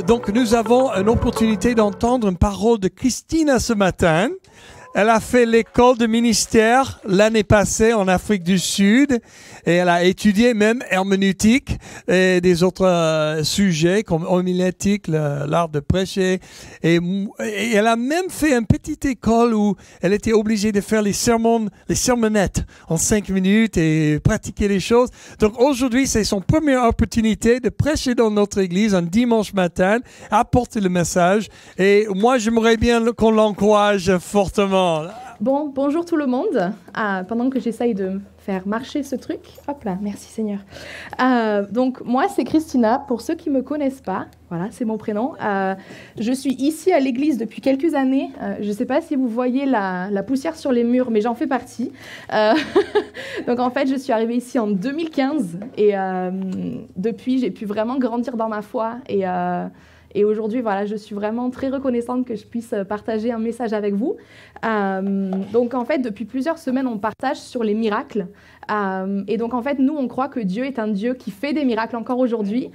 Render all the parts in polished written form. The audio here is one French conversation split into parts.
Donc nous avons une opportunité d'entendre une parole de Christina ce matin. Elle a fait l'école de ministère l'année passée en Afrique du Sud et elle a étudié même herméneutique et des autres sujets comme homilétique, l'art de prêcher. Et elle a même fait une petite école où elle était obligée de faire les sermonettes en 5 minutes et pratiquer les choses. Donc aujourd'hui, c'est son première opportunité de prêcher dans notre église un dimanche matin, apporter le message. Et moi, j'aimerais bien qu'on l'encourage fortement. Bon, bonjour tout le monde. Pendant que j'essaye de faire marcher ce truc, hop là, merci Seigneur. Donc moi, c'est Christina. Pour ceux qui ne me connaissent pas, voilà, c'est mon prénom. Je suis ici à l'église depuis quelques années. Je ne sais pas si vous voyez la poussière sur les murs, mais j'en fais partie. Donc en fait, je suis arrivée ici en 2015 et depuis, j'ai pu vraiment grandir dans ma foi et aujourd'hui, voilà, je suis vraiment très reconnaissante que je puisse partager un message avec vous. Donc, en fait, depuis plusieurs semaines, on partage sur les miracles. Et donc, en fait, nous, on croit que Dieu est un Dieu qui fait des miracles encore aujourd'hui.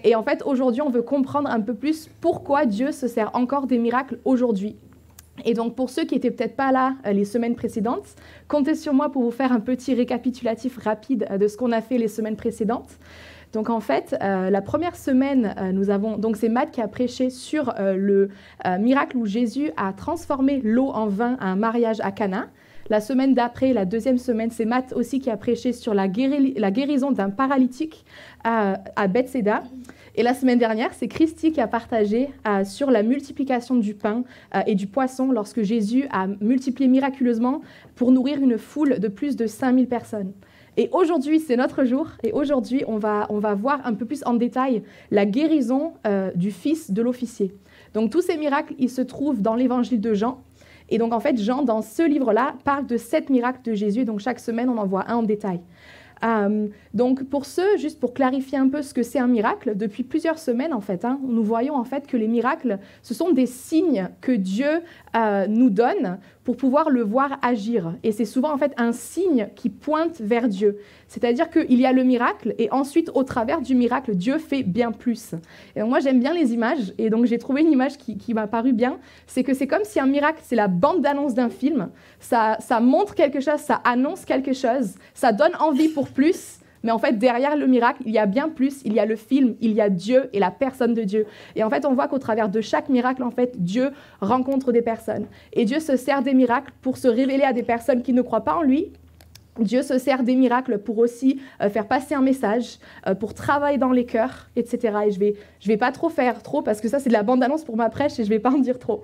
Et en fait, aujourd'hui, on veut comprendre un peu plus pourquoi Dieu se sert encore des miracles aujourd'hui. Et donc, pour ceux qui n'étaient peut-être pas là les semaines précédentes, comptez sur moi pour vous faire un petit récapitulatif rapide de ce qu'on a fait les semaines précédentes. Donc en fait, la première semaine, nous avons donc c'est Matt qui a prêché sur le miracle où Jésus a transformé l'eau en vin à un mariage à Cana. La semaine d'après, la deuxième semaine, c'est Matt aussi qui a prêché sur la guérison d'un paralytique à Bethséda. Et la semaine dernière, c'est Christy qui a partagé sur la multiplication du pain et du poisson lorsque Jésus a multiplié miraculeusement pour nourrir une foule de plus de 5000 personnes. Et aujourd'hui, c'est notre jour. Et aujourd'hui, on va voir un peu plus en détail la guérison du fils de l'officier. Donc, tous ces miracles, ils se trouvent dans l'évangile de Jean. Et donc, en fait, Jean, dans ce livre-là, parle de 7 miracles de Jésus. Donc, chaque semaine, on en voit un en détail. Donc, pour ceux, juste pour clarifier un peu ce que c'est un miracle, depuis plusieurs semaines, en fait, nous voyons en fait que les miracles, ce sont des signes que Dieu nous donne pour pouvoir le voir agir. Et c'est souvent en fait un signe qui pointe vers Dieu. C'est-à-dire qu'il y a le miracle et ensuite, au travers du miracle, Dieu fait bien plus. Et donc moi, j'aime bien les images et donc j'ai trouvé une image qui m'a paru bien. C'est que c'est comme si un miracle, c'est la bande-annonce d'un film. Ça montre quelque chose, ça annonce quelque chose, ça donne envie pour plus. Mais en fait, derrière le miracle, il y a bien plus. Il y a le film, il y a Dieu et la personne de Dieu. Et en fait, on voit qu'au travers de chaque miracle, en fait, Dieu rencontre des personnes. Et Dieu se sert des miracles pour se révéler à des personnes qui ne croient pas en lui. Dieu se sert des miracles pour aussi faire passer un message, pour travailler dans les cœurs, etc. Et je vais pas faire trop, parce que ça, c'est de la bande-annonce pour ma prêche et je vais pas en dire trop.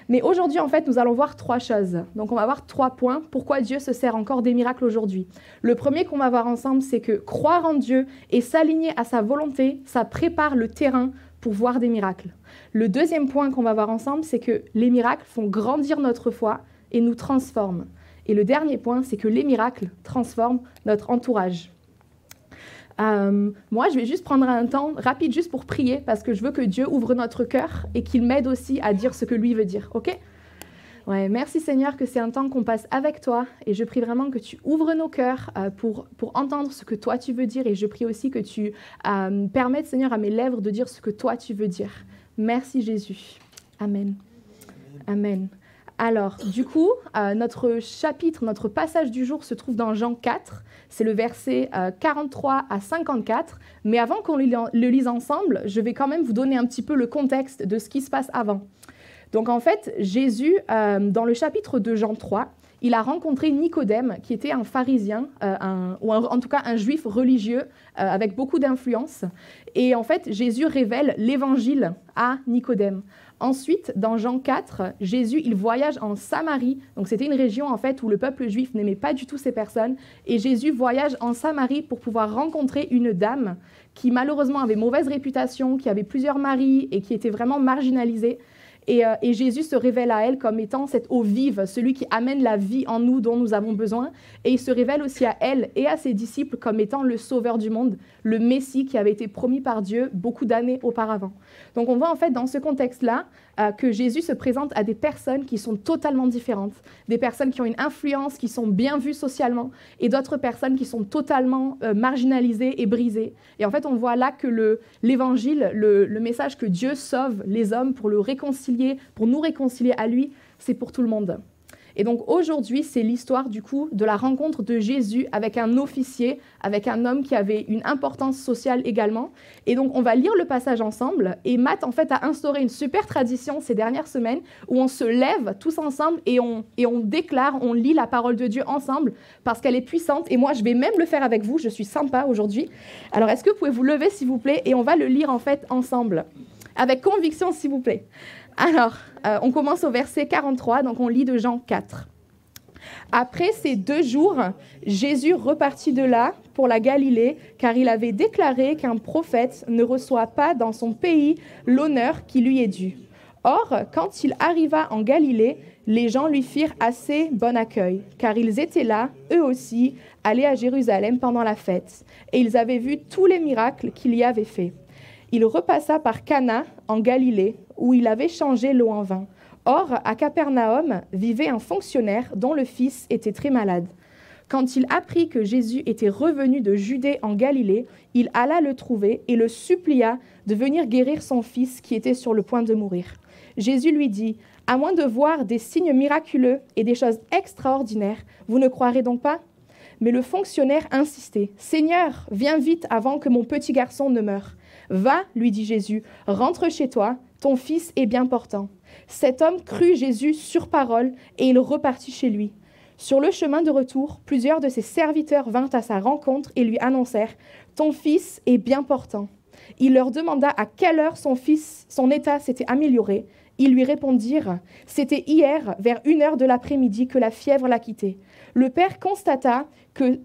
Mais aujourd'hui, en fait, nous allons voir 3 choses. Donc, on va voir 3 points. Pourquoi Dieu se sert encore des miracles aujourd'hui. Le premier qu'on va voir ensemble, c'est que croire en Dieu et s'aligner à sa volonté, ça prépare le terrain pour voir des miracles. Le deuxième point qu'on va voir ensemble, c'est que les miracles font grandir notre foi et nous transforment. Et le dernier point, c'est que les miracles transforment notre entourage. Moi, je vais juste prendre un temps rapide juste pour prier parce que je veux que Dieu ouvre notre cœur et qu'il m'aide aussi à dire ce que lui veut dire. OK ? Ouais, merci Seigneur que c'est un temps qu'on passe avec toi et je prie vraiment que tu ouvres nos cœurs pour entendre ce que toi tu veux dire et je prie aussi que tu permettes Seigneur à mes lèvres de dire ce que toi tu veux dire. Merci Jésus. Amen. Amen. Alors, du coup, notre chapitre, notre passage du jour se trouve dans Jean 4. C'est le verset 43 à 54. Mais avant qu'on le lise ensemble, je vais quand même vous donner un petit peu le contexte de ce qui se passe avant. Donc, en fait, Jésus, dans le chapitre de Jean 3, il a rencontré Nicodème, qui était un pharisien, en tout cas un juif religieux avec beaucoup d'influence. Et en fait, Jésus révèle l'évangile à Nicodème. Ensuite, dans Jean 4, Jésus, il voyage en Samarie. Donc, c'était une région, en fait, où le peuple juif n'aimait pas du tout ces personnes. Et Jésus voyage en Samarie pour pouvoir rencontrer une dame qui, malheureusement, avait mauvaise réputation, qui avait plusieurs maris et qui était vraiment marginalisée. Et Jésus se révèle à elle comme étant cette eau vive, celui qui amène la vie en nous dont nous avons besoin. Et il se révèle aussi à elle et à ses disciples comme étant le sauveur du monde, le Messie qui avait été promis par Dieu beaucoup d'années auparavant. Donc on voit en fait dans ce contexte-là que Jésus se présente à des personnes qui sont totalement différentes, des personnes qui ont une influence, qui sont bien vues socialement, et d'autres personnes qui sont totalement marginalisées et brisées. Et en fait, on voit là que l'évangile, le message que Dieu sauve les hommes pour le réconcilier, pour nous réconcilier à lui, c'est pour tout le monde. Et donc aujourd'hui, c'est l'histoire du coup de la rencontre de Jésus avec un officier, avec un homme qui avait une importance sociale également. Et donc on va lire le passage ensemble. Et Matt en fait a instauré une super tradition ces dernières semaines où on se lève tous ensemble et on déclare, on lit la parole de Dieu ensemble parce qu'elle est puissante. Et moi, je vais même le faire avec vous. Je suis sympa aujourd'hui. Alors est-ce que vous pouvez vous lever s'il vous plaît et on va le lire en fait ensemble avec conviction s'il vous plaît. Alors, on commence au verset 43, donc on lit de Jean 4. Après ces 2 jours, Jésus repartit de là pour la Galilée, car il avait déclaré qu'un prophète ne reçoit pas dans son pays l'honneur qui lui est dû. Or, quand il arriva en Galilée, les gens lui firent assez bon accueil, car ils étaient là, eux aussi, allés à Jérusalem pendant la fête, et ils avaient vu tous les miracles qu'il y avait faits. Il repassa par Cana, en Galilée, où il avait changé l'eau en vin. Or, à Capernaum vivait un fonctionnaire dont le fils était très malade. Quand il apprit que Jésus était revenu de Judée en Galilée, il alla le trouver et le supplia de venir guérir son fils qui était sur le point de mourir. Jésus lui dit, « À moins de voir des signes miraculeux et des choses extraordinaires, vous ne croirez donc pas ?» Mais le fonctionnaire insistait, « Seigneur, viens vite avant que mon petit garçon ne meure. » « Va, lui dit Jésus, rentre chez toi, ton fils est bien portant. » Cet homme crut Jésus sur parole et il repartit chez lui. Sur le chemin de retour, plusieurs de ses serviteurs vinrent à sa rencontre et lui annoncèrent « Ton fils est bien portant. » Il leur demanda à quelle heure son état s'était amélioré. Ils lui répondirent « C'était hier, vers 1h de l'après-midi, que la fièvre l'a quitté. » Le père constata que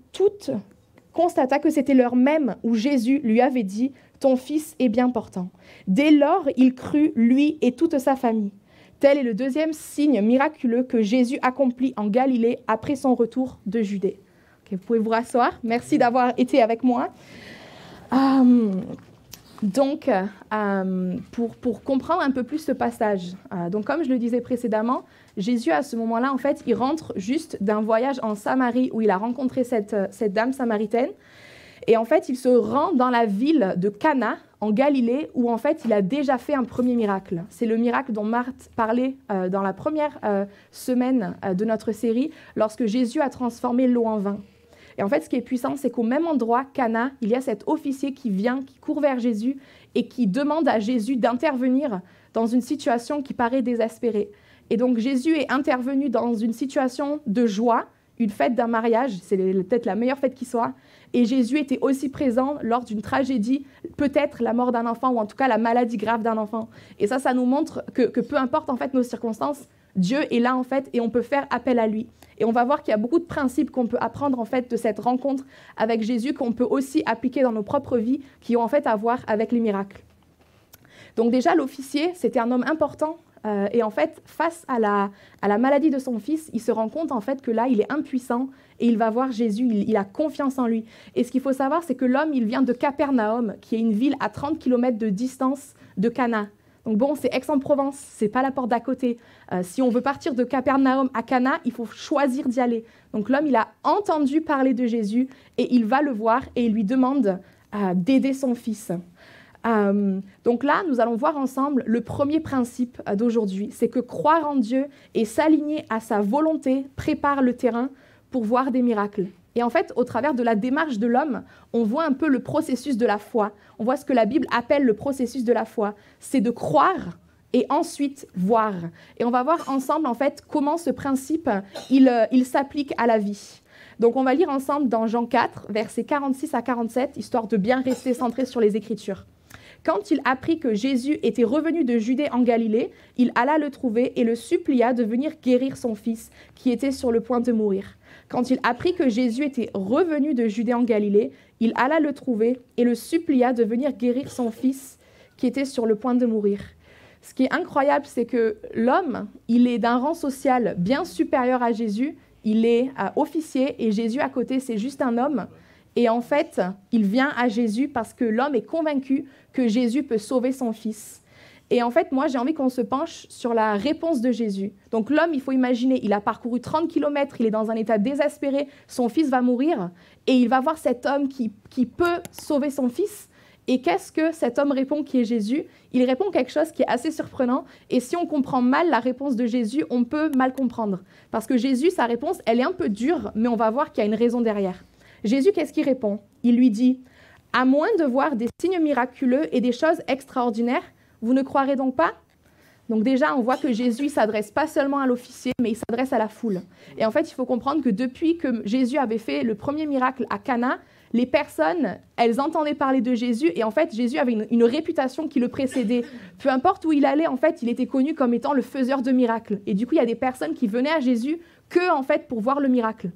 c'était l'heure même où Jésus lui avait dit « Ton fils est bien portant. » Dès lors, il crut, lui et toute sa famille. Tel est le 2e signe miraculeux que Jésus accomplit en Galilée après son retour de Judée. Okay, vous pouvez vous rasseoir. Merci d'avoir été avec moi. Pour comprendre un peu plus ce passage, donc comme je le disais précédemment, Jésus à ce moment-là, en fait, il rentre juste d'un voyage en Samarie où il a rencontré cette dame samaritaine. Et en fait, il se rend dans la ville de Cana, en Galilée, où en fait, il a déjà fait un premier miracle. C'est le miracle dont Marthe parlait dans la première semaine de notre série, lorsque Jésus a transformé l'eau en vin. Et en fait, ce qui est puissant, c'est qu'au même endroit, Cana, il y a cet officier qui court vers Jésus et qui demande à Jésus d'intervenir dans une situation qui paraît désespérée. Et donc, Jésus est intervenu dans une situation de joie, une fête d'un mariage, c'est peut-être la meilleure fête qui soit. Et Jésus était aussi présent lors d'une tragédie, peut-être la mort d'un enfant ou en tout cas la maladie grave d'un enfant. Et ça nous montre que peu importe en fait nos circonstances, Dieu est là en fait et on peut faire appel à lui. Et on va voir qu'il y a beaucoup de principes qu'on peut apprendre en fait de cette rencontre avec Jésus qu'on peut aussi appliquer dans nos propres vies qui ont en fait à voir avec les miracles. Donc déjà l'officier, c'était un homme important. Et en fait, face à la maladie de son fils, il se rend compte en fait que là, il est impuissant et il va voir Jésus, il a confiance en lui. Et ce qu'il faut savoir, c'est que l'homme, il vient de Capernaum, qui est une ville à 30 km de distance de Cana. Donc bon, c'est Aix-en-Provence, c'est pas la porte d'à côté. Si on veut partir de Capernaum à Cana, il faut choisir d'y aller. Donc l'homme, il a entendu parler de Jésus et il va le voir et il lui demande d'aider son fils. Donc là, nous allons voir ensemble le premier principe d'aujourd'hui, c'est que croire en Dieu et s'aligner à sa volonté prépare le terrain pour voir des miracles. Et en fait, au travers de la démarche de l'homme, on voit un peu le processus de la foi. On voit ce que la Bible appelle le processus de la foi. C'est de croire et ensuite voir. Et on va voir ensemble en fait comment ce principe, il s'applique à la vie. Donc on va lire ensemble dans Jean 4, versets 46 à 47, histoire de bien rester centré sur les Écritures. Quand il apprit que Jésus était revenu de Judée en Galilée, il alla le trouver et le supplia de venir guérir son fils, qui était sur le point de mourir. Quand il apprit que Jésus était revenu de Judée en Galilée, il alla le trouver et le supplia de venir guérir son fils, qui était sur le point de mourir. ce qui est incroyable, c'est que l'homme, il est d'un rang social bien supérieur à Jésus. Il est officier et Jésus à côté, c'est juste un homme. Et en fait, il vient à Jésus parce que l'homme est convaincu que Jésus peut sauver son fils. Et en fait, moi, j'ai envie qu'on se penche sur la réponse de Jésus. Donc l'homme, il faut imaginer, il a parcouru 30 km, il est dans un état désespéré, son fils va mourir, et il va voir cet homme qui peut sauver son fils. Et qu'est-ce que cet homme répond qui est Jésus? Il répond quelque chose qui est assez surprenant. Et si on comprend mal la réponse de Jésus, on peut mal comprendre. Parce que Jésus, sa réponse, elle est un peu dure, mais on va voir qu'il y a une raison derrière. Jésus, qu'est-ce qu'il répond? Il lui dit, « À moins de voir des signes miraculeux et des choses extraordinaires, vous ne croirez donc pas ?» Donc déjà, on voit que Jésus ne s'adresse pas seulement à l'officier, mais il s'adresse à la foule. Et en fait, il faut comprendre que depuis que Jésus avait fait le premier miracle à Cana, les personnes, elles entendaient parler de Jésus et en fait, Jésus avait une réputation qui le précédait. Peu importe où il allait, en fait, il était connu comme étant le faiseur de miracles. Et du coup, il y a des personnes qui venaient à Jésus que, en fait, pour voir le miracle.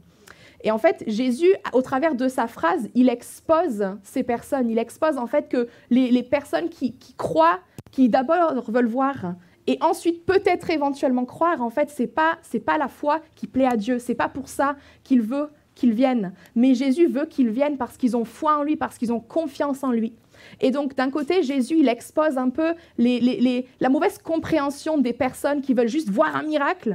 Et en fait, Jésus, au travers de sa phrase, il expose ces personnes. Il expose, en fait, que les personnes qui croient, qui d'abord veulent voir et ensuite peut-être éventuellement croire, en fait, c'est pas la foi qui plaît à Dieu. C'est pas pour ça qu'il veut qu'ils viennent. Mais Jésus veut qu'ils viennent parce qu'ils ont foi en lui, parce qu'ils ont confiance en lui. Et donc, d'un côté, Jésus, il expose un peu la mauvaise compréhension des personnes qui veulent juste voir un miracle.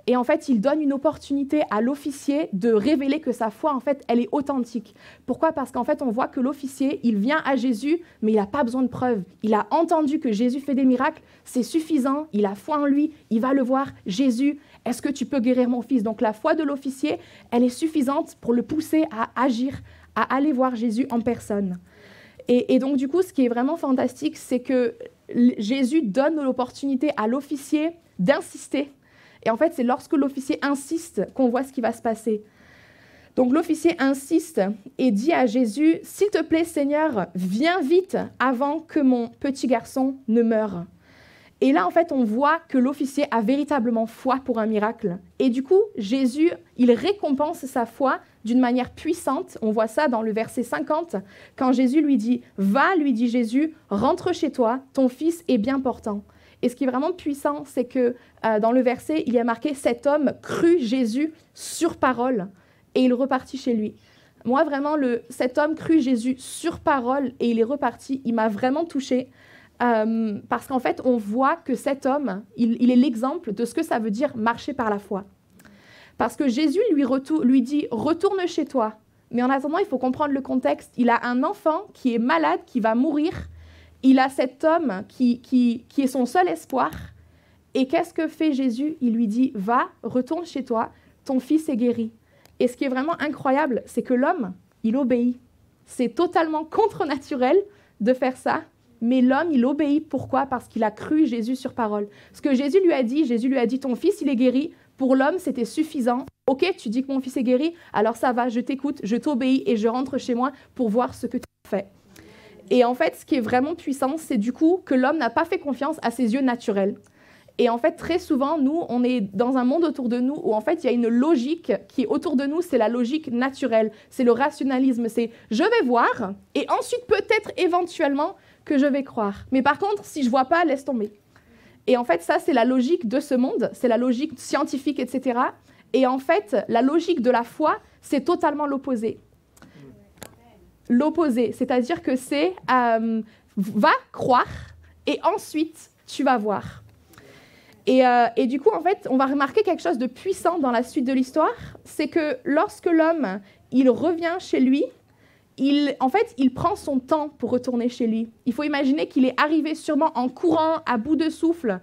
Et en fait, il donne une opportunité à l'officier de révéler que sa foi, en fait, elle est authentique. Pourquoi? Parce qu'en fait, on voit que l'officier, il vient à Jésus, mais il n'a pas besoin de preuves. Il a entendu que Jésus fait des miracles, c'est suffisant, il a foi en lui, il va le voir. Jésus, est-ce que tu peux guérir mon fils? Donc la foi de l'officier, elle est suffisante pour le pousser à agir, à aller voir Jésus en personne. Et donc du coup, ce qui est vraiment fantastique, c'est que Jésus donne l'opportunité à l'officier d'insister. Et en fait, c'est lorsque l'officier insiste qu'on voit ce qui va se passer. Donc l'officier insiste et dit à Jésus, « S'il te plaît, Seigneur, viens vite avant que mon petit garçon ne meure. » Et là, en fait, on voit que l'officier a véritablement foi pour un miracle. Et du coup, Jésus, il récompense sa foi d'une manière puissante. On voit ça dans le verset 50, quand Jésus lui dit, « Va, lui dit Jésus, rentre chez toi, ton fils est bien portant. » Et ce qui est vraiment puissant, c'est que dans le verset, il y a marqué « Cet homme crut Jésus sur parole et il repartit chez lui. » Moi, vraiment, cet homme crut Jésus sur parole et il est reparti. Il m'a vraiment touchée parce qu'en fait, on voit que cet homme, il est l'exemple de ce que ça veut dire marcher par la foi. Parce que Jésus lui dit « Retourne chez toi ». Mais en attendant, il faut comprendre le contexte. Il a un enfant qui est malade, qui va mourir. Il a cet homme qui est son seul espoir. Et qu'est-ce que fait Jésus? Il lui dit, va, retourne chez toi, ton fils est guéri. Et ce qui est vraiment incroyable, c'est que l'homme, il obéit. C'est totalement contre-naturel de faire ça, mais l'homme, il obéit. Pourquoi? Parce qu'il a cru Jésus sur parole. Ce que Jésus lui a dit, ton fils, il est guéri. Pour l'homme, c'était suffisant. Ok, tu dis que mon fils est guéri, alors ça va, je t'écoute, je t'obéis et je rentre chez moi pour voir ce que tu fais. Et en fait, ce qui est vraiment puissant, c'est du coup que l'homme n'a pas fait confiance à ses yeux naturels. Et en fait, très souvent, nous, on est dans un monde autour de nous où en fait, il y a une logique qui est autour de nous, c'est la logique naturelle, c'est le rationalisme, c'est je vais voir et ensuite peut-être éventuellement que je vais croire. Mais par contre, si je vois pas, laisse tomber. Et en fait, ça, c'est la logique de ce monde, c'est la logique scientifique, etc. Et en fait, la logique de la foi, c'est totalement l'opposé. L'opposé, c'est-à-dire que c'est va croire et ensuite tu vas voir. Et du coup, en fait, on va remarquer quelque chose de puissant dans la suite de l'histoire, c'est que lorsque l'homme, il revient chez lui, il prend son temps pour retourner chez lui. Il faut imaginer qu'il est arrivé sûrement en courant, à bout de souffle,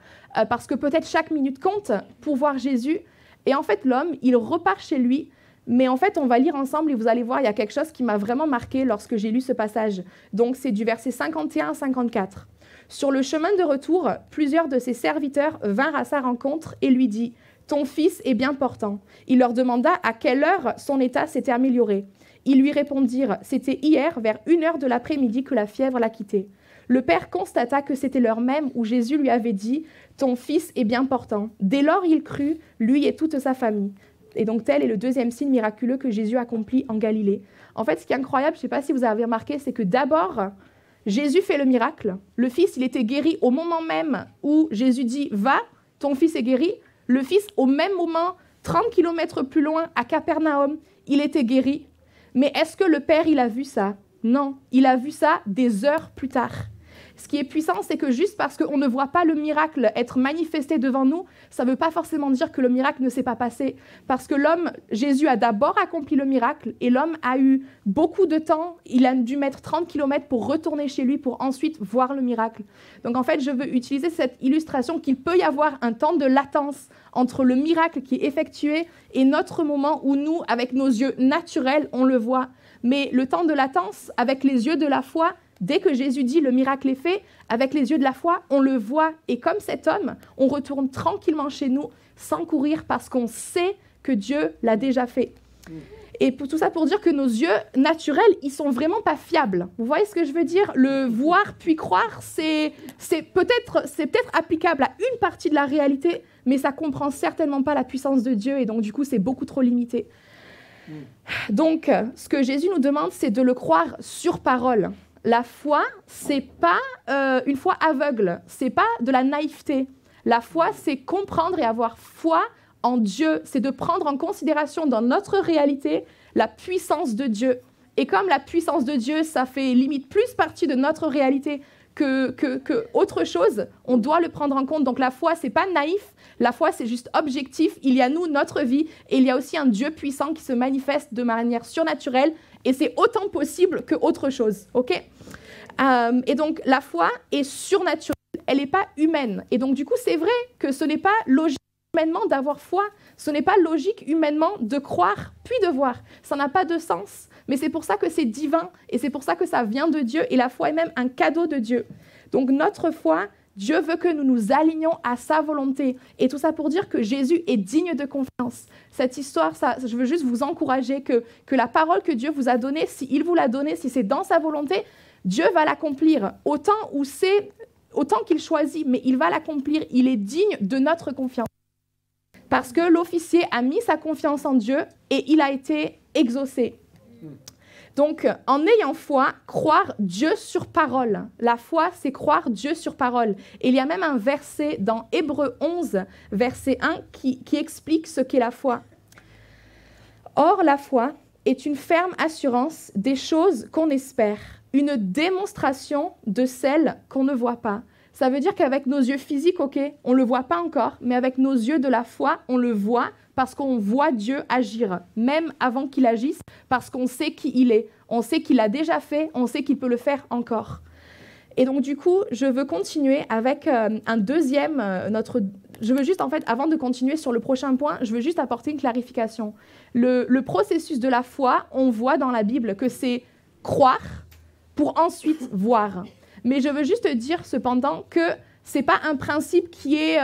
parce que peut-être chaque minute compte pour voir Jésus. Et en fait, l'homme, il repart chez lui. Mais en fait, on va lire ensemble et vous allez voir, il y a quelque chose qui m'a vraiment marqué lorsque j'ai lu ce passage. Donc, c'est du verset 51 à 54. Sur le chemin de retour, plusieurs de ses serviteurs vinrent à sa rencontre et lui dit « Ton fils est bien portant. » Il leur demanda à quelle heure son état s'était amélioré. Ils lui répondirent « C'était hier, vers 1h de l'après-midi, que la fièvre l'a quitté. » Le père constata que c'était l'heure même où Jésus lui avait dit « Ton fils est bien portant. » Dès lors, il crut, lui et toute sa famille. Et donc, tel est le deuxième signe miraculeux que Jésus accomplit en Galilée. En fait, ce qui est incroyable, je ne sais pas si vous avez remarqué, c'est que d'abord, Jésus fait le miracle. Le fils, il était guéri au moment même où Jésus dit « Va, ton fils est guéri ». Le fils, au même moment, 30 km plus loin, à Capernaum, il était guéri. Mais est-ce que le père, il a vu ça? Non, il a vu ça des heures plus tard. Ce qui est puissant, c'est que juste parce qu'on ne voit pas le miracle être manifesté devant nous, ça ne veut pas forcément dire que le miracle ne s'est pas passé. Parce que l'homme, Jésus a d'abord accompli le miracle et l'homme a eu beaucoup de temps. Il a dû mettre 30 km pour retourner chez lui pour ensuite voir le miracle. Donc en fait, je veux utiliser cette illustration qu'il peut y avoir un temps de latence entre le miracle qui est effectué et notre moment où nous, avec nos yeux naturels, on le voit. Mais le temps de latence, avec les yeux de la foi, dès que Jésus dit le miracle est fait, avec les yeux de la foi, on le voit. Et comme cet homme, on retourne tranquillement chez nous sans courir parce qu'on sait que Dieu l'a déjà fait. Et pour tout ça pour dire que nos yeux naturels, ils sont vraiment pas fiables. Vous voyez ce que je veux dire? Le voir puis croire, c'est peut-être applicable à une partie de la réalité, mais ça comprend certainement pas la puissance de Dieu et donc du coup c'est beaucoup trop limité. Donc ce que Jésus nous demande, c'est de le croire sur parole. La foi, c'est pas une foi aveugle, c'est pas de la naïveté. La foi, c'est comprendre et avoir foi en Dieu, c'est de prendre en considération dans notre réalité la puissance de Dieu. Et comme la puissance de Dieu, ça fait limite plus partie de notre réalité que autre chose, on doit le prendre en compte. Donc la foi, c'est pas naïf, la foi, c'est juste objectif. Il y a nous, notre vie, et il y a aussi un Dieu puissant qui se manifeste de manière surnaturelle, et c'est autant possible que autre chose, ok? Et donc la foi est surnaturelle, elle n'est pas humaine. Et donc du coup, c'est vrai que ce n'est pas logique humainement d'avoir foi, ce n'est pas logique humainement de croire puis de voir. Ça n'a pas de sens, mais c'est pour ça que c'est divin et c'est pour ça que ça vient de Dieu et la foi est même un cadeau de Dieu. Donc notre foi, Dieu veut que nous nous alignions à sa volonté et tout ça pour dire que Jésus est digne de confiance. Cette histoire, ça, je veux juste vous encourager que la parole que Dieu vous a donnée, s'il vous l'a donnée, si c'est dans sa volonté, Dieu va l'accomplir autant qu'il choisit, mais il va l'accomplir. Il est digne de notre confiance. Parce que l'officier a mis sa confiance en Dieu et il a été exaucé. Donc, en ayant foi, croire Dieu sur parole. La foi, c'est croire Dieu sur parole. Et il y a même un verset dans Hébreux 11, verset 1, qui explique ce qu'est la foi. Or, la foi est une ferme assurance des choses qu'on espère, une démonstration de celles qu'on ne voit pas. Ça veut dire qu'avec nos yeux physiques, ok, on ne le voit pas encore, mais avec nos yeux de la foi, on le voit parce qu'on voit Dieu agir, même avant qu'il agisse, parce qu'on sait qui il est. On sait qu'il l'a déjà fait, on sait qu'il peut le faire encore. Et donc du coup, je veux continuer avec un deuxième, je veux juste, en fait, avant de continuer sur le prochain point, je veux juste apporter une clarification. Le processus de la foi, on voit dans la Bible que c'est croire pour ensuite voir. Mais je veux juste dire cependant que ce n'est pas un principe qui est,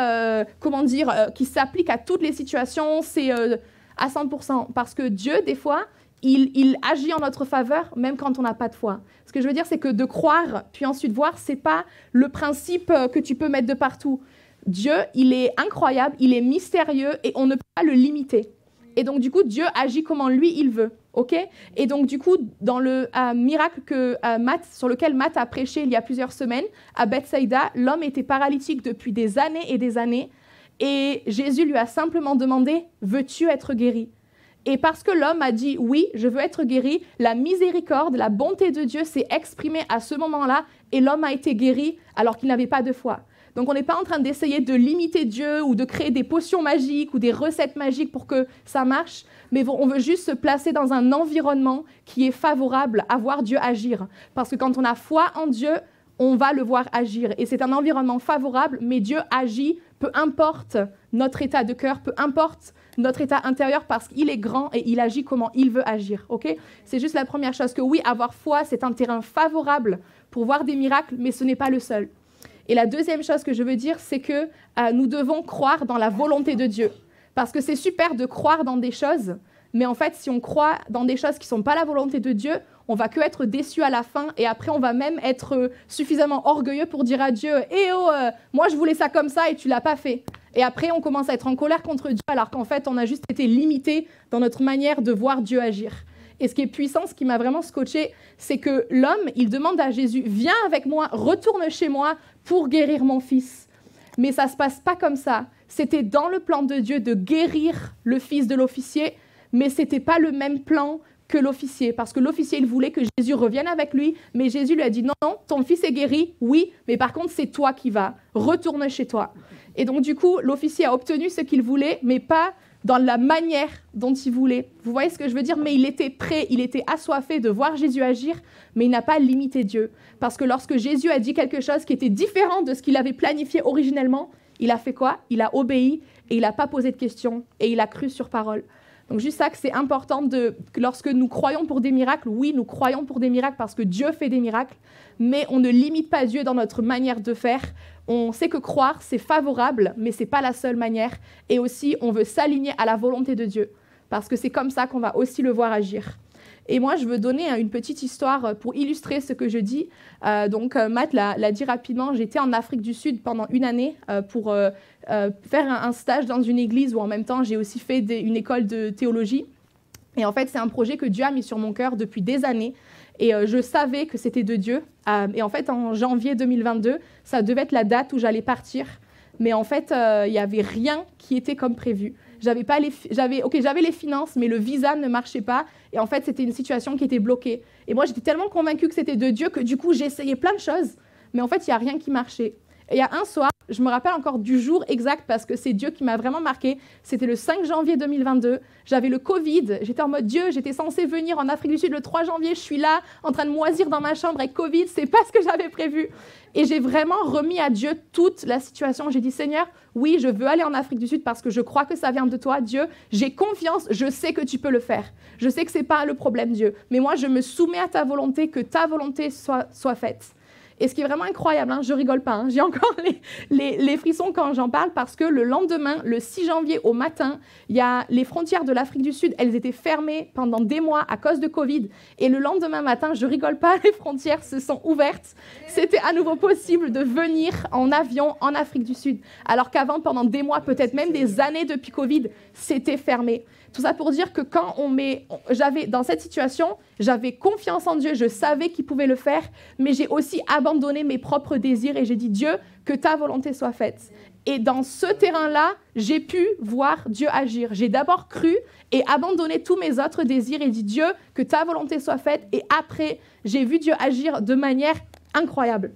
qui s'applique à toutes les situations, c'est à 100%. Parce que Dieu, des fois, il agit en notre faveur, même quand on n'a pas de foi. Ce que je veux dire, c'est que de croire, puis ensuite voir, ce n'est pas le principe que tu peux mettre de partout. Dieu, il est incroyable, il est mystérieux et on ne peut pas le limiter. Et donc, du coup, Dieu agit comment lui, il veut. Ok? Et donc, du coup, dans le miracle sur lequel Matt a prêché il y a plusieurs semaines, à Bethsaïda, l'homme était paralytique depuis des années et des années. Et Jésus lui a simplement demandé « Veux-tu être guéri ?» Et parce que l'homme a dit « Oui, je veux être guéri », la miséricorde, la bonté de Dieu s'est exprimée à ce moment-là et l'homme a été guéri alors qu'il n'avait pas de foi. Donc, on n'est pas en train d'essayer de limiter Dieu ou de créer des potions magiques ou des recettes magiques pour que ça marche, mais on veut juste se placer dans un environnement qui est favorable à voir Dieu agir. Parce que quand on a foi en Dieu, on va le voir agir. Et c'est un environnement favorable, mais Dieu agit, peu importe notre état de cœur, peu importe notre état intérieur, parce qu'il est grand et il agit comment il veut agir. Okay? C'est juste la première chose, que oui, avoir foi, c'est un terrain favorable pour voir des miracles, mais ce n'est pas le seul. Et la deuxième chose que je veux dire, c'est que nous devons croire dans la volonté de Dieu. Parce que c'est super de croire dans des choses, mais en fait, si on croit dans des choses qui ne sont pas la volonté de Dieu, on va que être déçu à la fin, et après, on va même être suffisamment orgueilleux pour dire à Dieu « Eh oh, moi je voulais ça comme ça et tu ne l'as pas fait ». Et après, on commence à être en colère contre Dieu, alors qu'en fait, on a juste été limité dans notre manière de voir Dieu agir. Et ce qui est puissant, ce qui m'a vraiment scotché, c'est que l'homme, il demande à Jésus, viens avec moi, retourne chez moi pour guérir mon fils. Mais ça ne se passe pas comme ça. C'était dans le plan de Dieu de guérir le fils de l'officier, mais ce n'était pas le même plan que l'officier, parce que l'officier, il voulait que Jésus revienne avec lui, mais Jésus lui a dit, non, non, ton fils est guéri, oui, mais par contre, c'est toi qui vas, retourne chez toi. Et donc, du coup, l'officier a obtenu ce qu'il voulait, mais pas dans la manière dont il voulait. Vous voyez ce que je veux dire? Mais il était prêt, il était assoiffé de voir Jésus agir, mais il n'a pas limité Dieu. Parce que lorsque Jésus a dit quelque chose qui était différent de ce qu'il avait planifié originellement, il a fait quoi? Il a obéi et il n'a pas posé de questions et il a cru sur parole. Donc juste ça, que c'est important, lorsque nous croyons pour des miracles, oui, nous croyons pour des miracles parce que Dieu fait des miracles, mais on ne limite pas Dieu dans notre manière de faire. On sait que croire, c'est favorable, mais ce n'est pas la seule manière. Et aussi, on veut s'aligner à la volonté de Dieu, parce que c'est comme ça qu'on va aussi le voir agir. Et moi, je veux donner une petite histoire pour illustrer ce que je dis. Matt l'a dit rapidement, j'étais en Afrique du Sud pendant une année pour faire un stage dans une église où en même temps, j'ai aussi fait une école de théologie. Et en fait, c'est un projet que Dieu a mis sur mon cœur depuis des années. Et je savais que c'était de Dieu. Et en fait, en janvier 2022, ça devait être la date où j'allais partir. Mais en fait, il n'y avait rien qui était comme prévu. J'avais les finances, mais le visa ne marchait pas. Et en fait, c'était une situation qui était bloquée. Et moi, j'étais tellement convaincue que c'était de Dieu que du coup, j'ai essayé plein de choses. Mais en fait, il n'y a rien qui marchait. Et il y a un soir, je me rappelle encore du jour exact parce que c'est Dieu qui m'a vraiment marqué. C'était le 5 janvier 2022. J'avais le Covid. J'étais en mode Dieu, j'étais censée venir en Afrique du Sud le 3 janvier. Je suis là, en train de moisir dans ma chambre avec Covid. C'est pas ce que j'avais prévu. Et j'ai vraiment remis à Dieu toute la situation. J'ai dit, Seigneur, oui, je veux aller en Afrique du Sud parce que je crois que ça vient de toi, Dieu. J'ai confiance, je sais que tu peux le faire. Je sais que ce n'est pas le problème, Dieu. Mais moi, je me soumets à ta volonté, que ta volonté soit faite. Et ce qui est vraiment incroyable, je rigole pas, j'ai encore les frissons quand j'en parle parce que le lendemain, le 6 janvier au matin, il y a les frontières de l'Afrique du Sud, elles étaient fermées pendant des mois à cause de Covid. Et le lendemain matin, je rigole pas, les frontières se sont ouvertes. C'était à nouveau possible de venir en avion en Afrique du Sud. Alors qu'avant, pendant des mois, peut-être même des années depuis Covid, c'était fermé. Tout ça pour dire que quand j'avais dans cette situation, j'avais confiance en Dieu, je savais qu'il pouvait le faire, mais j'ai aussi abandonné mes propres désirs et j'ai dit Dieu, que ta volonté soit faite. Et dans ce terrain-là, j'ai pu voir Dieu agir. J'ai d'abord cru et abandonné tous mes autres désirs et dit Dieu, que ta volonté soit faite. Et après, j'ai vu Dieu agir de manière incroyable.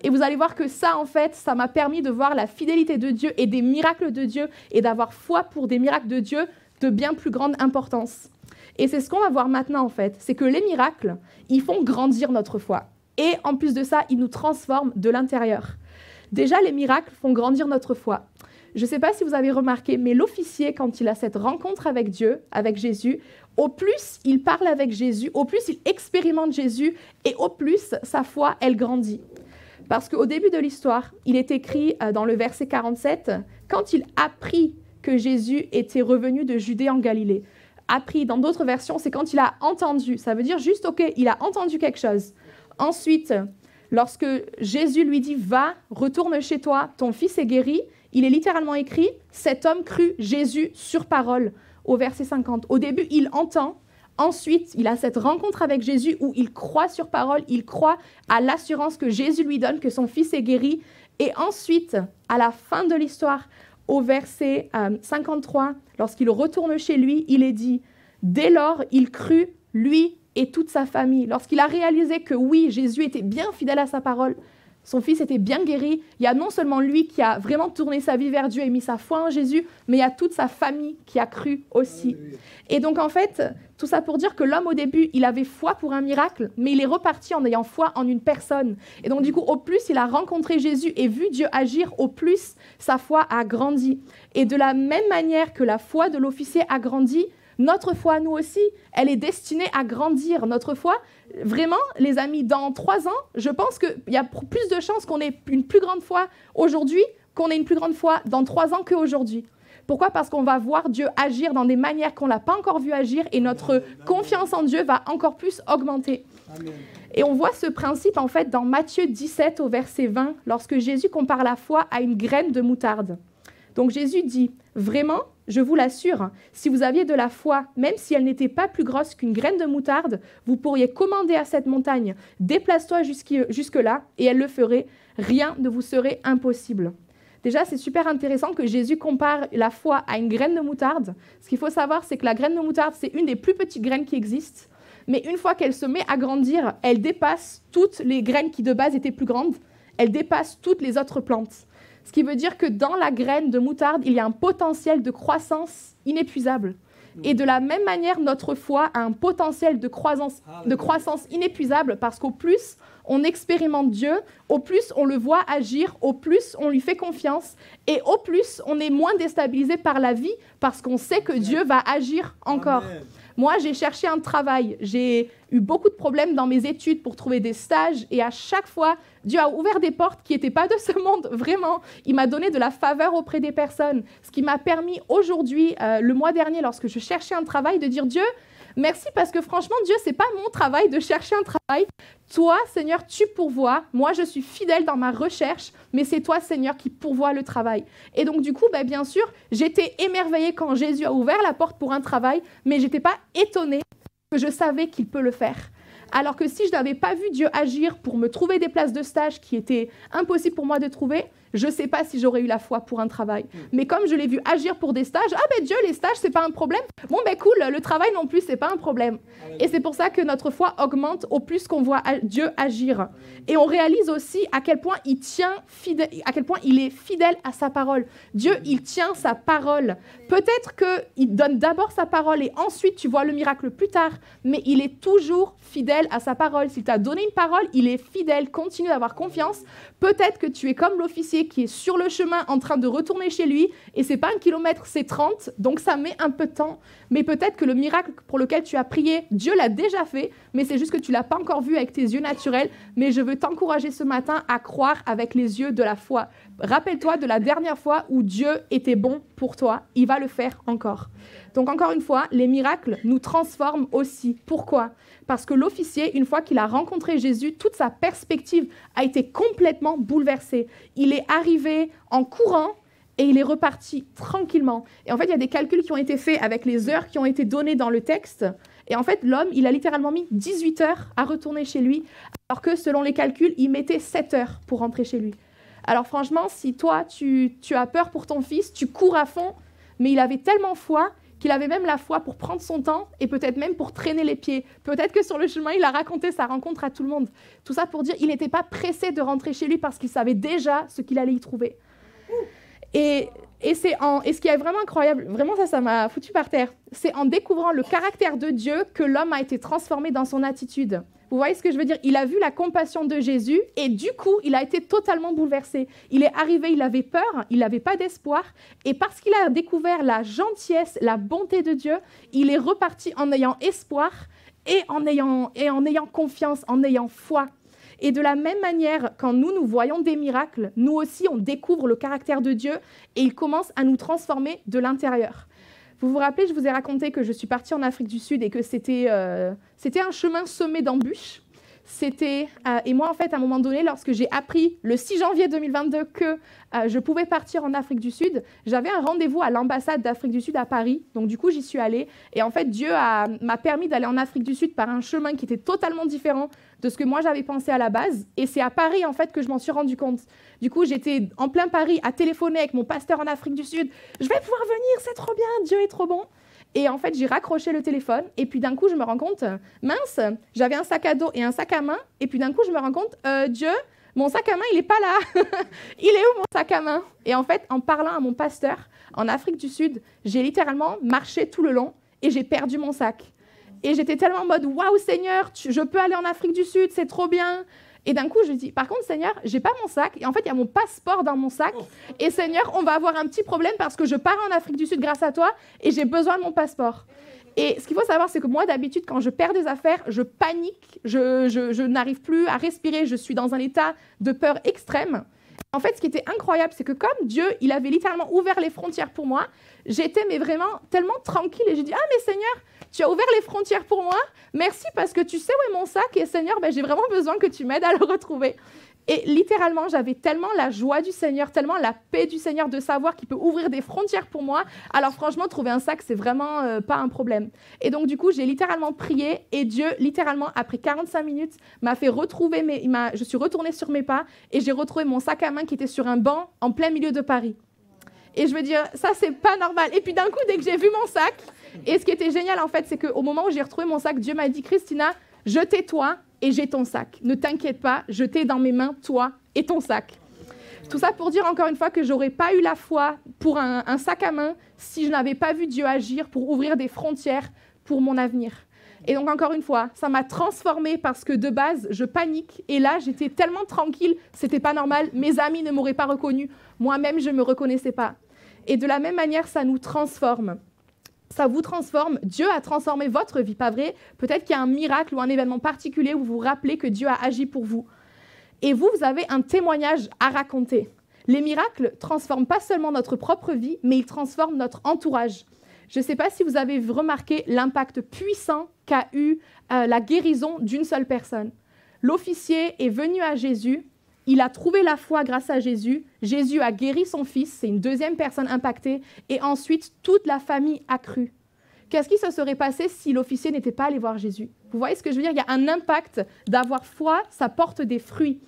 Et vous allez voir que ça, en fait, ça m'a permis de voir la fidélité de Dieu et des miracles de Dieu et d'avoir foi pour des miracles de Dieu de bien plus grande importance. Et c'est ce qu'on va voir maintenant, en fait. C'est que les miracles, ils font grandir notre foi. Et en plus de ça, ils nous transforment de l'intérieur. Déjà, les miracles font grandir notre foi. Je ne sais pas si vous avez remarqué, mais l'officier, quand il a cette rencontre avec Dieu, avec Jésus, au plus il parle avec Jésus, au plus il expérimente Jésus, et au plus sa foi, elle grandit. Parce qu'au début de l'histoire, il est écrit dans le verset 47, quand il apprit que Jésus était revenu de Judée en Galilée. Appris, dans d'autres versions, c'est quand il a entendu. Ça veut dire juste, ok, il a entendu quelque chose. Ensuite, lorsque Jésus lui dit, va, retourne chez toi, ton fils est guéri, il est littéralement écrit, cet homme crut Jésus sur parole, au verset 50. Au début, il entend. Ensuite, il a cette rencontre avec Jésus où il croit sur parole, il croit à l'assurance que Jésus lui donne, que son fils est guéri. Et ensuite, à la fin de l'histoire, au verset 53, lorsqu'il retourne chez lui, il est dit « Dès lors, il crut, lui et toute sa famille. » Lorsqu'il a réalisé que oui, Jésus était bien fidèle à sa parole, son fils était bien guéri, il y a non seulement lui qui a vraiment tourné sa vie vers Dieu et mis sa foi en Jésus, mais il y a toute sa famille qui a cru aussi. Et donc en fait, tout ça pour dire que l'homme au début, il avait foi pour un miracle, mais il est reparti en ayant foi en une personne. Et donc du coup, au plus il a rencontré Jésus et vu Dieu agir, au plus sa foi a grandi. Et de la même manière que la foi de l'officier a grandi, notre foi, nous aussi, elle est destinée à grandir. Notre foi, vraiment, les amis, dans 3 ans, je pense qu'il y a plus de chances qu'on ait une plus grande foi aujourd'hui qu'on ait une plus grande foi dans 3 ans qu'aujourd'hui. Pourquoi? Parce qu'on va voir Dieu agir dans des manières qu'on ne l'a pas encore vu agir et notre confiance en Dieu va encore plus augmenter. Amen. Et on voit ce principe, en fait, dans Matthieu 17 au verset 20, lorsque Jésus compare la foi à une graine de moutarde. Donc Jésus dit, vraiment, je vous l'assure, si vous aviez de la foi, même si elle n'était pas plus grosse qu'une graine de moutarde, vous pourriez commander à cette montagne, déplace-toi jusque-là, et elle le ferait, rien ne vous serait impossible. Déjà, c'est super intéressant que Jésus compare la foi à une graine de moutarde. Ce qu'il faut savoir, c'est que la graine de moutarde, c'est une des plus petites graines qui existent, mais une fois qu'elle se met à grandir, elle dépasse toutes les graines qui de base étaient plus grandes, elle dépasse toutes les autres plantes. Ce qui veut dire que dans la graine de moutarde, il y a un potentiel de croissance inépuisable. Et de la même manière, notre foi a un potentiel de croissance inépuisable parce qu'au plus on expérimente Dieu, au plus on le voit agir, au plus on lui fait confiance et au plus on est moins déstabilisé par la vie parce qu'on sait que Dieu va agir encore. Amen. Moi, j'ai cherché un travail, j'ai eu beaucoup de problèmes dans mes études pour trouver des stages et à chaque fois, Dieu a ouvert des portes qui n'étaient pas de ce monde, vraiment. Il m'a donné de la faveur auprès des personnes, ce qui m'a permis aujourd'hui, le mois dernier, lorsque je cherchais un travail, de dire Dieu, merci parce que franchement, Dieu, ce n'est pas mon travail de chercher un travail. Toi, Seigneur, tu pourvois. Moi, je suis fidèle dans ma recherche, mais c'est toi, Seigneur, qui pourvois le travail. Et donc, du coup, bien sûr, j'étais émerveillée quand Jésus a ouvert la porte pour un travail, mais je n'étais pas étonnée que je savais qu'il peut le faire. Alors que si je n'avais pas vu Dieu agir pour me trouver des places de stage qui étaient impossibles pour moi de trouver, je ne sais pas si j'aurais eu la foi pour un travail. Mais comme je l'ai vu agir pour des stages, Dieu, les stages, c'est pas un problème. Bon, cool, le travail non plus, c'est pas un problème. Et c'est pour ça que notre foi augmente au plus qu'on voit Dieu agir. Et on réalise aussi à quel point il est fidèle à sa parole. Dieu, il tient sa parole. Peut-être qu'il donne d'abord sa parole et ensuite tu vois le miracle plus tard, mais il est toujours fidèle à sa parole. S'il t'a donné une parole, il est fidèle, continue d'avoir confiance. Peut-être que tu es comme l'officier qui est sur le chemin en train de retourner chez lui et c'est pas 1 kilomètre, c'est 30, donc ça met un peu de temps. Mais peut-être que le miracle pour lequel tu as prié, Dieu l'a déjà fait, mais c'est juste que tu l'as pas encore vu avec tes yeux naturels. Mais je veux t'encourager ce matin à croire avec les yeux de la foi. Rappelle-toi de la dernière fois où Dieu était bon pour toi. Il va le faire encore. Donc encore une fois, les miracles nous transforment aussi. Pourquoi ? Parce que l'officier, une fois qu'il a rencontré Jésus, toute sa perspective a été complètement bouleversée. Il est arrivé en courant et il est reparti tranquillement. Et en fait, il y a des calculs qui ont été faits avec les heures qui ont été données dans le texte. Et en fait, l'homme, il a littéralement mis 18 heures à retourner chez lui, alors que selon les calculs, il mettait 7 heures pour rentrer chez lui. Alors franchement, si toi, tu as peur pour ton fils, tu cours à fond, mais il avait tellement foi qu'il avait même la foi pour prendre son temps et peut-être même pour traîner les pieds. Peut-être que sur le chemin, il a raconté sa rencontre à tout le monde. Tout ça pour dire qu'il n'était pas pressé de rentrer chez lui parce qu'il savait déjà ce qu'il allait y trouver. Et ce qui est vraiment incroyable, vraiment ça m'a foutu par terre, c'est en découvrant le caractère de Dieu que l'homme a été transformé dans son attitude. Vous voyez ce que je veux dire ? Il a vu la compassion de Jésus et du coup, il a été totalement bouleversé. Il est arrivé, il avait peur, il n'avait pas d'espoir. Et parce qu'il a découvert la gentillesse, la bonté de Dieu, il est reparti en ayant espoir et en ayant confiance, en ayant foi. Et de la même manière, quand nous voyons des miracles, nous aussi, on découvre le caractère de Dieu et il commence à nous transformer de l'intérieur. Vous vous rappelez, je vous ai raconté que je suis partie en Afrique du Sud et que c'était un chemin semé d'embûches. Et moi, en fait, à un moment donné, lorsque j'ai appris le 6 janvier 2022 que je pouvais partir en Afrique du Sud, j'avais un rendez-vous à l'ambassade d'Afrique du Sud à Paris. Donc, du coup, j'y suis allée. Et en fait, Dieu m'a permis d'aller en Afrique du Sud par un chemin qui était totalement différent de ce que moi, j'avais pensé à la base. Et c'est à Paris, en fait, que je m'en suis rendu compte. Du coup, j'étais en plein Paris à téléphoner avec mon pasteur en Afrique du Sud. Je vais pouvoir venir, c'est trop bien, Dieu est trop bon. Et en fait, j'ai raccroché le téléphone et puis d'un coup, je me rends compte, mince, j'avais un sac à dos et un sac à main. Et puis d'un coup, je me rends compte, Dieu, mon sac à main, il n'est pas là. Il est où mon sac à main ? Et en fait, en parlant à mon pasteur en Afrique du Sud, j'ai littéralement marché tout le long et j'ai perdu mon sac. Et j'étais tellement en mode, waouh Seigneur, je peux aller en Afrique du Sud, c'est trop bien. Et d'un coup, je dis, par contre, Seigneur, j'ai pas mon sac. Et en fait, il y a mon passeport dans mon sac. Et Seigneur, on va avoir un petit problème parce que je pars en Afrique du Sud grâce à toi et j'ai besoin de mon passeport. Et ce qu'il faut savoir, c'est que moi, d'habitude, quand je perds des affaires, je panique, je n'arrive plus à respirer, je suis dans un état de peur extrême. En fait, ce qui était incroyable, c'est que comme Dieu, il avait littéralement ouvert les frontières pour moi, j'étais mais vraiment tellement tranquille et j'ai dit, ah mais Seigneur, tu as ouvert les frontières pour moi, merci parce que tu sais où est mon sac et Seigneur, j'ai vraiment besoin que tu m'aides à le retrouver. Et littéralement, j'avais tellement la joie du Seigneur, tellement la paix du Seigneur de savoir qu'il peut ouvrir des frontières pour moi. Alors franchement, trouver un sac, c'est vraiment pas un problème. Et donc du coup, j'ai littéralement prié et Dieu, littéralement, après 45 minutes, m'a fait retrouver, je suis retournée sur mes pas et j'ai retrouvé mon sac à main qui était sur un banc en plein milieu de Paris. Et je veux dire, ça, c'est pas normal. Et puis d'un coup, dès que j'ai vu mon sac, et ce qui était génial en fait, c'est qu'au moment où j'ai retrouvé mon sac, Dieu m'a dit, Christina, je t'ai toi et j'ai ton sac. Ne t'inquiète pas, je t'ai dans mes mains, toi et ton sac. Tout ça pour dire encore une fois que j'aurais pas eu la foi pour un sac à main si je n'avais pas vu Dieu agir pour ouvrir des frontières pour mon avenir. Et donc encore une fois, ça m'a transformée parce que de base, je panique. Et là, j'étais tellement tranquille, c'était pas normal. Mes amis ne m'auraient pas reconnue. Moi-même, je me reconnaissais pas. Et de la même manière, ça nous transforme. Ça vous transforme. Dieu a transformé votre vie, pas vrai? Peut-être qu'il y a un miracle ou un événement particulier où vous vous rappelez que Dieu a agi pour vous. Et vous avez un témoignage à raconter. Les miracles transforment pas seulement notre propre vie, mais ils transforment notre entourage. Je ne sais pas si vous avez remarqué l'impact puissant qu'a eu la guérison d'une seule personne. L'officier est venu à Jésus, il a trouvé la foi grâce à Jésus, Jésus a guéri son fils, c'est une deuxième personne impactée, et ensuite toute la famille a cru. Qu'est-ce qui se serait passé si l'officier n'était pas allé voir Jésus? Vous voyez ce que je veux dire? Il y a un impact d'avoir foi, ça porte des fruits,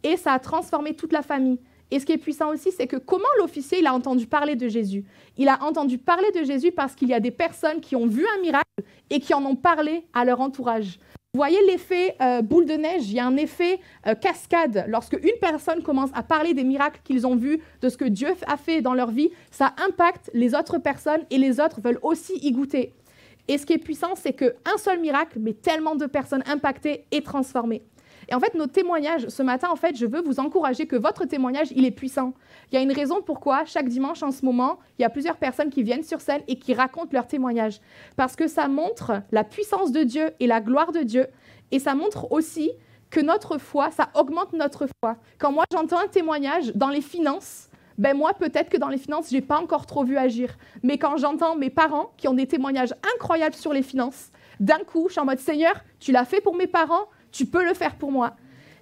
et ça a transformé toute la famille. Et ce qui est puissant aussi, c'est que comment l'officier il a entendu parler de Jésus? Il a entendu parler de Jésus parce qu'il y a des personnes qui ont vu un miracle et qui en ont parlé à leur entourage. Vous voyez l'effet boule de neige, il y a un effet cascade. Lorsque une personne commence à parler des miracles qu'ils ont vus, de ce que Dieu a fait dans leur vie, ça impacte les autres personnes et les autres veulent aussi y goûter. Et ce qui est puissant, c'est qu'un seul miracle, mais tellement de personnes impactées et transformées. Et en fait, nos témoignages, ce matin, en fait, je veux vous encourager que votre témoignage, il est puissant. Il y a une raison pourquoi, chaque dimanche en ce moment, il y a plusieurs personnes qui viennent sur scène et qui racontent leur témoignage. Parce que ça montre la puissance de Dieu et la gloire de Dieu. Et ça montre aussi que notre foi, ça augmente notre foi. Quand moi, j'entends un témoignage dans les finances, ben moi, peut-être que dans les finances, je n'ai pas encore trop vu agir. Mais quand j'entends mes parents qui ont des témoignages incroyables sur les finances, d'un coup, je suis en mode « Seigneur, tu l'as fait pour mes parents ?» Tu peux le faire pour moi.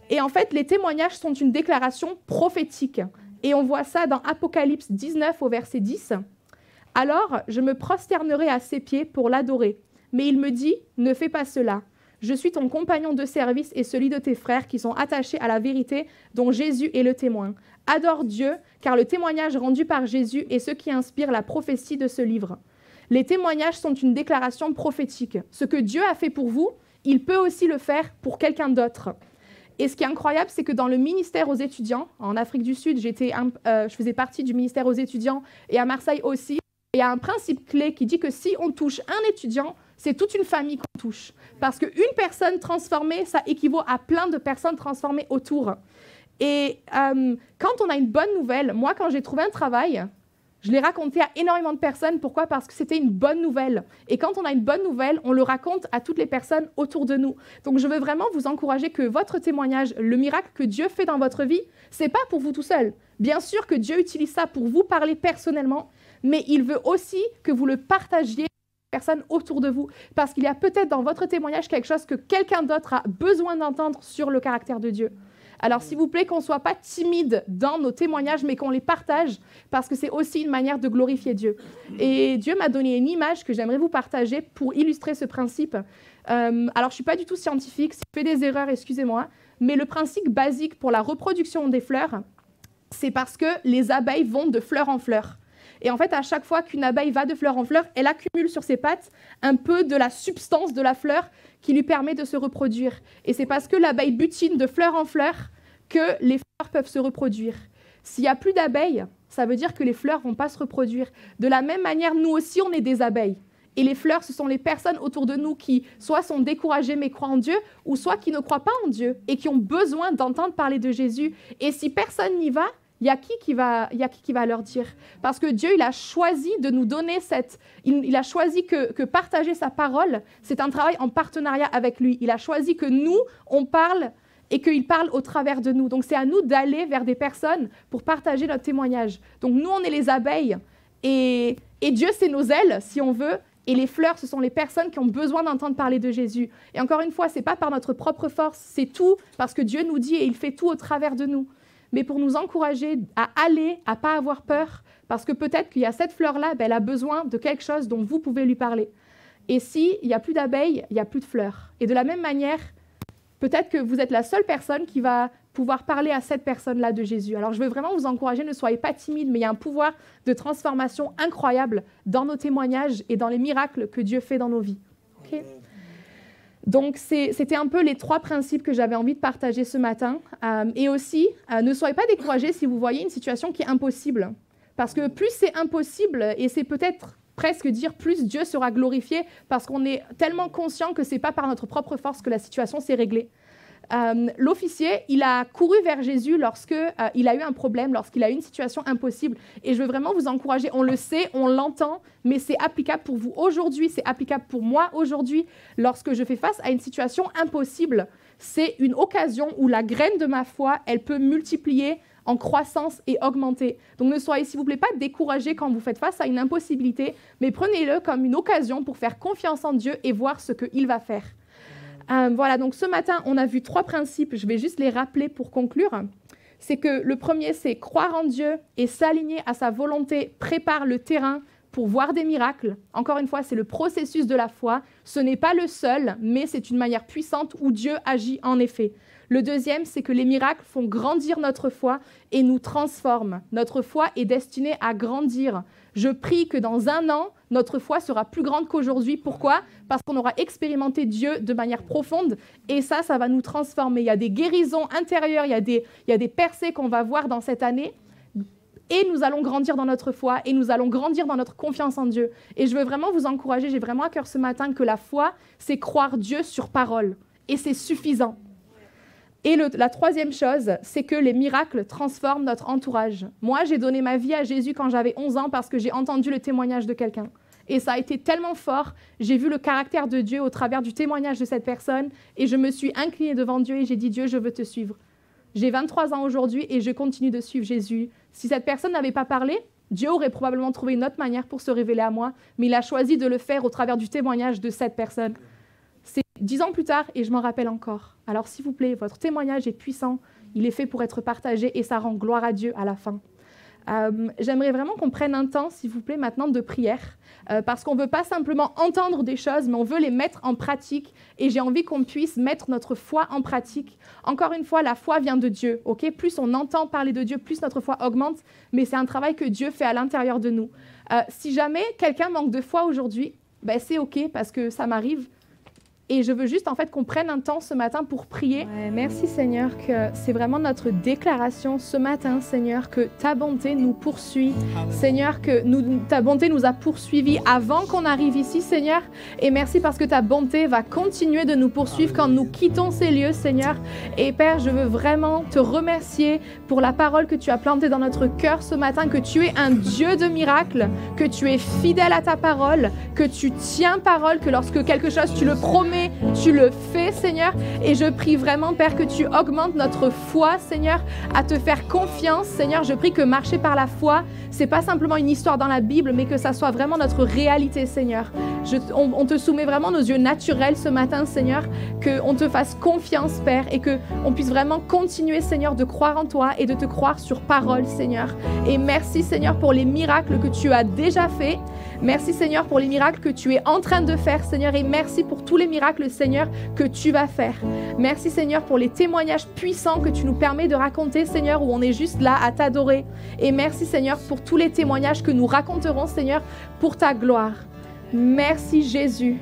Et en fait, les témoignages sont une déclaration prophétique. Et on voit ça dans Apocalypse 19 au verset 10. « Alors, je me prosternerai à ses pieds pour l'adorer. Mais il me dit, ne fais pas cela. Je suis ton compagnon de service et celui de tes frères qui sont attachés à la vérité dont Jésus est le témoin. Adore Dieu, car le témoignage rendu par Jésus est ce qui inspire la prophétie de ce livre. Les témoignages sont une déclaration prophétique. Ce que Dieu a fait pour vous, il peut aussi le faire pour quelqu'un d'autre. Et ce qui est incroyable, c'est que dans le ministère aux étudiants, en Afrique du Sud, je faisais partie du ministère aux étudiants et à Marseille aussi, il y a un principe clé qui dit que si on touche un étudiant, c'est toute une famille qu'on touche. Parce qu'une personne transformée, ça équivaut à plein de personnes transformées autour. Et quand on a une bonne nouvelle, moi, quand j'ai trouvé un travail, je l'ai raconté à énormément de personnes. Pourquoi? Parce que c'était une bonne nouvelle. Et quand on a une bonne nouvelle, on le raconte à toutes les personnes autour de nous. Donc, je veux vraiment vous encourager que votre témoignage, le miracle que Dieu fait dans votre vie, c'est pas pour vous tout seul. Bien sûr que Dieu utilise ça pour vous parler personnellement, mais il veut aussi que vous le partagiez aux personnes autour de vous. Parce qu'il y a peut-être dans votre témoignage quelque chose que quelqu'un d'autre a besoin d'entendre sur le caractère de Dieu. Alors, s'il vous plaît, qu'on ne soit pas timide dans nos témoignages, mais qu'on les partage, parce que c'est aussi une manière de glorifier Dieu. Et Dieu m'a donné une image que j'aimerais vous partager pour illustrer ce principe. Alors, je ne suis pas du tout scientifique, si je fais des erreurs, excusez-moi, mais le principe basique pour la reproduction des fleurs, c'est parce que les abeilles vont de fleur en fleur. Et en fait, à chaque fois qu'une abeille va de fleur en fleur, elle accumule sur ses pattes un peu de la substance de la fleur qui lui permet de se reproduire. Et c'est parce que l'abeille butine de fleur en fleur que les fleurs peuvent se reproduire. S'il n'y a plus d'abeilles, ça veut dire que les fleurs ne vont pas se reproduire. De la même manière, nous aussi, on est des abeilles. Et les fleurs, ce sont les personnes autour de nous qui soit sont découragées mais croient en Dieu, ou soit qui ne croient pas en Dieu et qui ont besoin d'entendre parler de Jésus. Et si personne n'y va, il y a qui va leur dire? Parce que Dieu, il a choisi de nous donner il a choisi que partager sa parole, c'est un travail en partenariat avec lui. Il a choisi que nous, on parle et qu'il parle au travers de nous. Donc, c'est à nous d'aller vers des personnes pour partager notre témoignage. Donc, nous, on est les abeilles et Dieu, c'est nos ailes, si on veut. Et les fleurs, ce sont les personnes qui ont besoin d'entendre parler de Jésus. Et encore une fois, ce n'est pas par notre propre force, c'est tout parce que Dieu nous dit et il fait tout au travers de nous. Mais pour nous encourager à aller, à ne pas avoir peur, parce que peut-être qu'il y a cette fleur-là, elle a besoin de quelque chose dont vous pouvez lui parler. Et s'il n'y a plus d'abeilles, il n'y a plus de fleurs. Et de la même manière, peut-être que vous êtes la seule personne qui va pouvoir parler à cette personne-là de Jésus. Alors je veux vraiment vous encourager, ne soyez pas timides, mais il y a un pouvoir de transformation incroyable dans nos témoignages et dans les miracles que Dieu fait dans nos vies. Okay? Donc c'était un peu les 3 principes que j'avais envie de partager ce matin. Et aussi, ne soyez pas découragés si vous voyez une situation qui est impossible. Parce que plus c'est impossible, et c'est peut-être presque dire plus Dieu sera glorifié, parce qu'on est tellement conscient que ce n'est pas par notre propre force que la situation s'est réglée. L'officier, il a couru vers Jésus lorsqu'il a eu un problème, lorsqu'il a eu une situation impossible. Et je veux vraiment vous encourager, on le sait, on l'entend, mais c'est applicable pour vous aujourd'hui, c'est applicable pour moi aujourd'hui. Lorsque je fais face à une situation impossible, c'est une occasion où la graine de ma foi, elle peut multiplier en croissance et augmenter. Donc ne soyez s'il vous plaît pas découragés quand vous faites face à une impossibilité, mais prenez-le comme une occasion pour faire confiance en Dieu et voir ce qu'il va faire. Voilà, donc ce matin, on a vu 3 principes, je vais juste les rappeler pour conclure. C'est que le premier, c'est croire en Dieu et s'aligner à sa volonté prépare le terrain pour voir des miracles. Encore une fois, c'est le processus de la foi. Ce n'est pas le seul, mais c'est une manière puissante où Dieu agit en effet. Le deuxième, c'est que les miracles font grandir notre foi et nous transforment. Notre foi est destinée à grandir. Je prie que dans 1 an, notre foi sera plus grande qu'aujourd'hui. Pourquoi ? Parce qu'on aura expérimenté Dieu de manière profonde et ça va nous transformer. Il y a des guérisons intérieures, il y a des percées qu'on va voir dans cette année et nous allons grandir dans notre foi et nous allons grandir dans notre confiance en Dieu. Et je veux vraiment vous encourager, j'ai vraiment à cœur ce matin que la foi, c'est croire Dieu sur parole et c'est suffisant. Et la troisième chose, c'est que les miracles transforment notre entourage. Moi, j'ai donné ma vie à Jésus quand j'avais 11 ans parce que j'ai entendu le témoignage de quelqu'un. Et ça a été tellement fort. J'ai vu le caractère de Dieu au travers du témoignage de cette personne et je me suis inclinée devant Dieu et j'ai dit « Dieu, je veux te suivre ». J'ai 23 ans aujourd'hui et je continue de suivre Jésus. Si cette personne n'avait pas parlé, Dieu aurait probablement trouvé une autre manière pour se révéler à moi, mais il a choisi de le faire au travers du témoignage de cette personne. C'est 10 ans plus tard et je m'en rappelle encore. Alors s'il vous plaît, votre témoignage est puissant, il est fait pour être partagé et ça rend gloire à Dieu à la fin. J'aimerais vraiment qu'on prenne un temps, s'il vous plaît, maintenant de prière, parce qu'on ne veut pas simplement entendre des choses, mais on veut les mettre en pratique et j'ai envie qu'on puisse mettre notre foi en pratique. Encore une fois, la foi vient de Dieu, ok ? Plus on entend parler de Dieu, plus notre foi augmente, mais c'est un travail que Dieu fait à l'intérieur de nous. Si jamais quelqu'un manque de foi aujourd'hui, c'est ok, parce que ça m'arrive. Et je veux juste en fait qu'on prenne un temps ce matin pour prier. Ouais, merci Seigneur que c'est vraiment notre déclaration ce matin, Seigneur, que ta bonté nous poursuit. Seigneur, que ta bonté nous a poursuivis avant qu'on arrive ici, Seigneur. Et merci parce que ta bonté va continuer de nous poursuivre quand nous quittons ces lieux, Seigneur. Et Père, je veux vraiment te remercier pour la parole que tu as plantée dans notre cœur ce matin, que tu es un Dieu de miracles, que tu es fidèle à ta parole, que tu tiens parole, que lorsque quelque chose tu le promets, tu le fais, Seigneur, et je prie vraiment, Père, que tu augmentes notre foi, Seigneur, à te faire confiance, Seigneur. Je prie que marcher par la foi, c'est pas simplement une histoire dans la Bible, mais que ça soit vraiment notre réalité, Seigneur. On te soumet vraiment nos yeux naturels ce matin, Seigneur, qu'on te fasse confiance, Père, et qu'on puisse vraiment continuer, Seigneur, de croire en toi et de te croire sur parole, Seigneur. Et merci, Seigneur, pour les miracles que tu as déjà faits. Merci, Seigneur, pour les miracles que tu es en train de faire, Seigneur, et merci pour tous les miracles, Seigneur, que tu vas faire. Merci, Seigneur, pour les témoignages puissants que tu nous permets de raconter, Seigneur, où on est juste là à t'adorer. Et merci, Seigneur, pour tous les témoignages que nous raconterons, Seigneur, pour ta gloire. Merci, Jésus.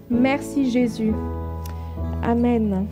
Merci, Jésus. Amen.